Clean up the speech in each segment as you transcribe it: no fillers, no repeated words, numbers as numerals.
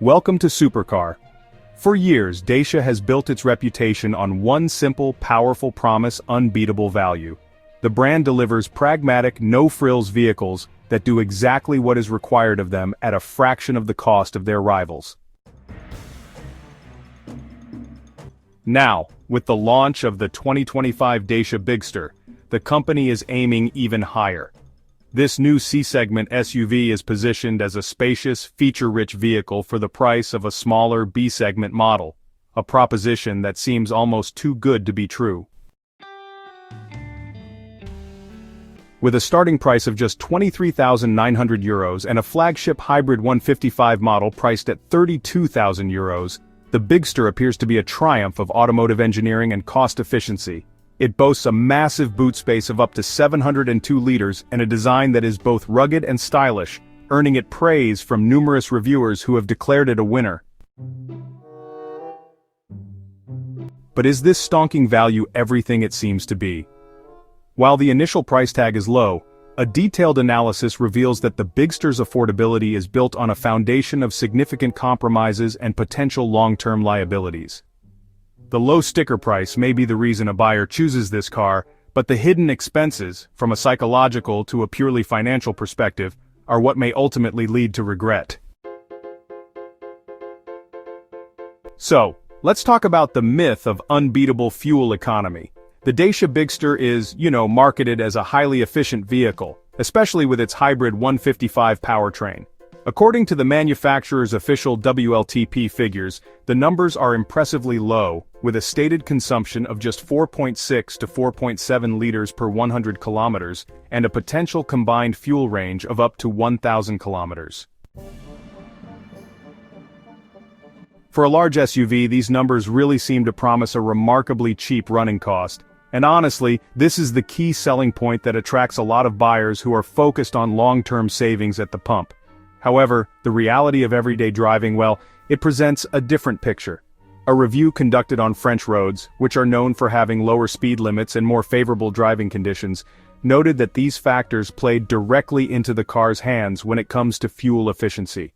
Welcome to Supercar. For years, Dacia has built its reputation on one simple, powerful promise: unbeatable value. The brand delivers pragmatic, no-frills vehicles that do exactly what is required of them at a fraction of the cost of their rivals. Now, with the launch of the 2025 Dacia Bigster, the company is aiming even higher. This new C-segment SUV is positioned as a spacious, feature-rich vehicle for the price of a smaller B-segment model, a proposition that seems almost too good to be true. With a starting price of just €23,900 and a flagship hybrid 155 model priced at €32,000, the Bigster appears to be a triumph of automotive engineering and cost efficiency. It boasts a massive boot space of up to 702 liters and a design that is both rugged and stylish, earning it praise from numerous reviewers who have declared it a winner. But is this stonking value everything it seems to be? While the initial price tag is low, a detailed analysis reveals that the Bigster's affordability is built on a foundation of significant compromises and potential long-term liabilities. The low sticker price may be the reason a buyer chooses this car, but the hidden expenses, from a psychological to a purely financial perspective, are what may ultimately lead to regret. So, let's talk about the myth of unbeatable fuel economy. The Dacia Bigster is, marketed as a highly efficient vehicle, especially with its hybrid 155 powertrain. According to the manufacturer's official WLTP figures, the numbers are impressively low, with a stated consumption of just 4.6 to 4.7 liters per 100 kilometers, and a potential combined fuel range of up to 1,000 kilometers. For a large SUV, these numbers really seem to promise a remarkably cheap running cost, and honestly, this is the key selling point that attracts a lot of buyers who are focused on long-term savings at the pump. However, the reality of everyday driving, it presents a different picture. A review conducted on French roads, which are known for having lower speed limits and more favorable driving conditions, noted that these factors played directly into the car's hands when it comes to fuel efficiency.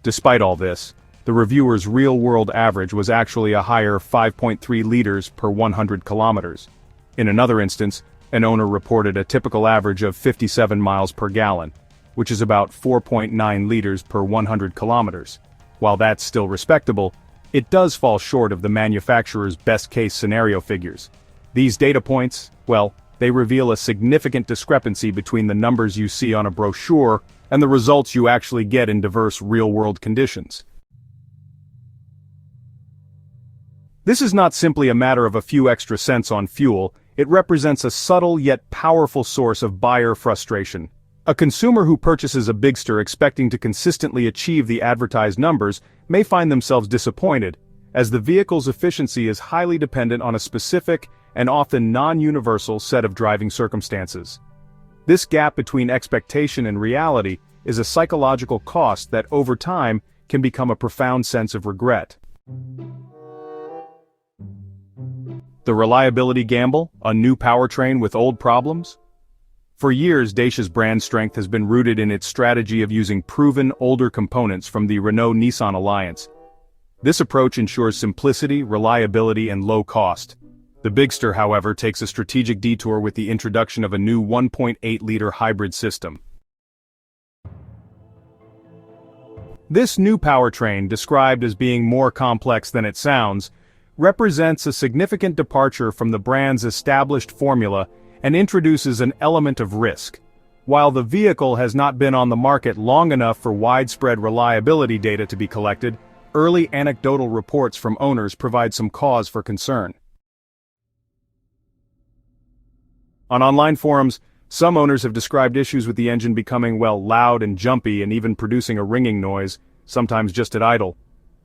Despite all this, the reviewer's real-world average was actually a higher 5.3 liters per 100 kilometers. In another instance, an owner reported a typical average of 57 miles per gallon, which is about 4.9 liters per 100 kilometers. While that's still respectable, it does fall short of the manufacturer's best-case scenario figures. These data points, they reveal a significant discrepancy between the numbers you see on a brochure and the results you actually get in diverse real-world conditions. This is not simply a matter of a few extra cents on fuel. It represents a subtle yet powerful source of buyer frustration. A consumer who purchases a Bigster expecting to consistently achieve the advertised numbers may find themselves disappointed, as the vehicle's efficiency is highly dependent on a specific and often non-universal set of driving circumstances. This gap between expectation and reality is a psychological cost that over time can become a profound sense of regret. The reliability gamble, a new powertrain with old problems? For years, Dacia's brand strength has been rooted in its strategy of using proven, older components from the Renault-Nissan alliance. This approach ensures simplicity, reliability, and low cost. The Bigster, however, takes a strategic detour with the introduction of a new 1.8-liter hybrid system. This new powertrain, described as being more complex than it sounds, represents a significant departure from the brand's established formula and introduces an element of risk. While the vehicle has not been on the market long enough for widespread reliability data to be collected, early anecdotal reports from owners provide some cause for concern. On online forums, some owners have described issues with the engine becoming, loud and jumpy and even producing a ringing noise, sometimes just at idle.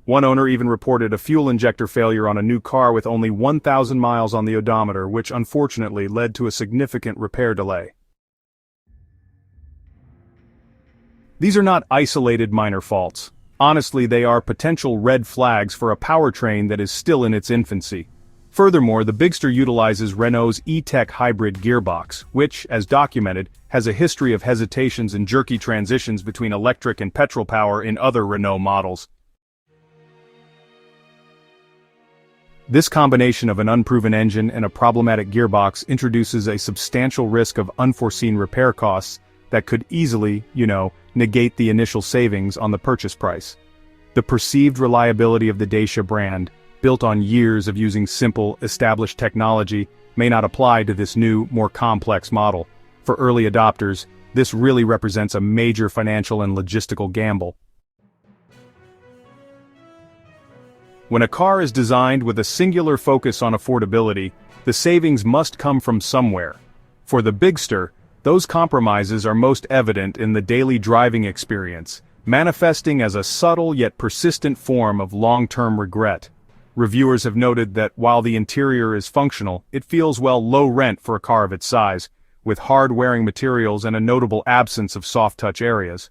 One owner even reported a fuel injector failure on a new car with only 1,000 miles on the odometer, which unfortunately led to a significant repair delay. These are not isolated minor faults. Honestly, they are potential red flags for a powertrain that is still in its infancy. Furthermore, the Bigster utilizes Renault's E-Tech hybrid gearbox, which, as documented, has a history of hesitations and jerky transitions between electric and petrol power in other Renault models. This combination of an unproven engine and a problematic gearbox introduces a substantial risk of unforeseen repair costs that could easily, negate the initial savings on the purchase price. The perceived reliability of the Dacia brand, built on years of using simple, established technology, may not apply to this new, more complex model. For early adopters, this really represents a major financial and logistical gamble. When a car is designed with a singular focus on affordability, the savings must come from somewhere. For the Bigster, those compromises are most evident in the daily driving experience, manifesting as a subtle yet persistent form of long-term regret. Reviewers have noted that while the interior is functional, it feels low rent for a car of its size, with hard-wearing materials and a notable absence of soft-touch areas.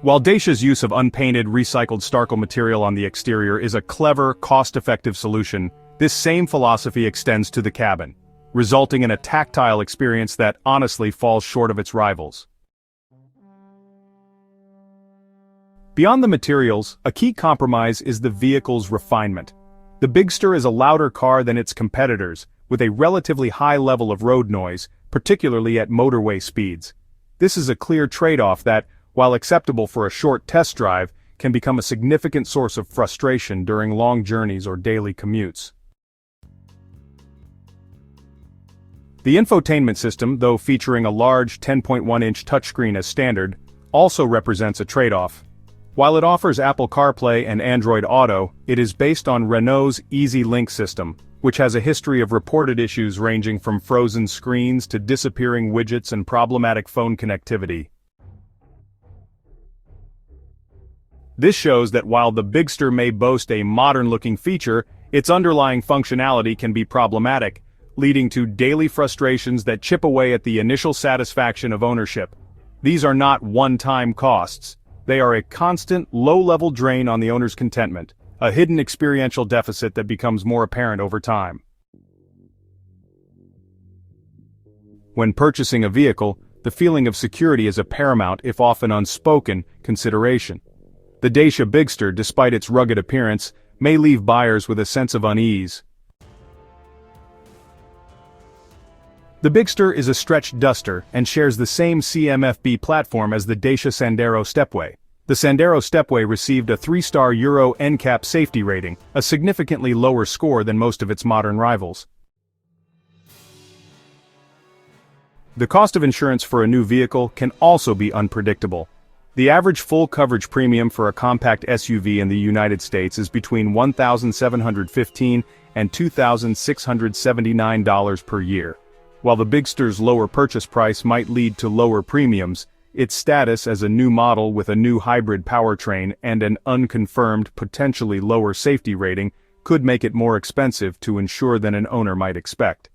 While Dacia's use of unpainted, recycled Starkle material on the exterior is a clever, cost-effective solution, this same philosophy extends to the cabin, resulting in a tactile experience that honestly falls short of its rivals. Beyond the materials, a key compromise is the vehicle's refinement. The Bigster is a louder car than its competitors, with a relatively high level of road noise, particularly at motorway speeds. This is a clear trade-off that, while acceptable for a short test drive, can become a significant source of frustration during long journeys or daily commutes. The infotainment system, though featuring a large 10.1-inch touchscreen as standard, also represents a trade-off. While it offers Apple CarPlay and Android Auto, it is based on Renault's Easy Link system, which has a history of reported issues ranging from frozen screens to disappearing widgets and problematic phone connectivity. This shows that while the Bigster may boast a modern-looking feature, its underlying functionality can be problematic, leading to daily frustrations that chip away at the initial satisfaction of ownership. These are not one-time costs. They are a constant, low-level drain on the owner's contentment, a hidden experiential deficit that becomes more apparent over time. When purchasing a vehicle, the feeling of security is a paramount, if often unspoken, consideration. The Dacia Bigster, despite its rugged appearance, may leave buyers with a sense of unease. The Bigster is a stretched duster and shares the same CMFB platform as the Dacia Sandero Stepway. The Sandero Stepway received a 3-star Euro NCAP safety rating, a significantly lower score than most of its modern rivals. The cost of insurance for a new vehicle can also be unpredictable. The average full coverage premium for a compact SUV in the United States is between $1,715 and $2,679 per year. While the Bigster's lower purchase price might lead to lower premiums, its status as a new model with a new hybrid powertrain and an unconfirmed, potentially lower safety rating could make it more expensive to insure than an owner might expect.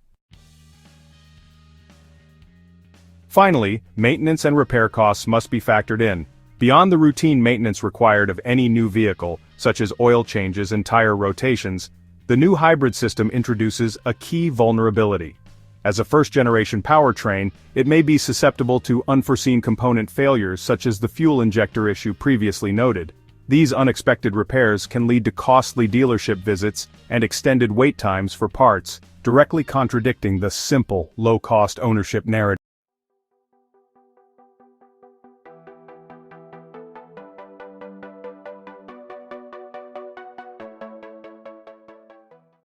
Finally, maintenance and repair costs must be factored in. Beyond the routine maintenance required of any new vehicle, such as oil changes and tire rotations, the new hybrid system introduces a key vulnerability. As a first-generation powertrain, it may be susceptible to unforeseen component failures such as the fuel injector issue previously noted. These unexpected repairs can lead to costly dealership visits and extended wait times for parts, directly contradicting the simple, low-cost ownership narrative.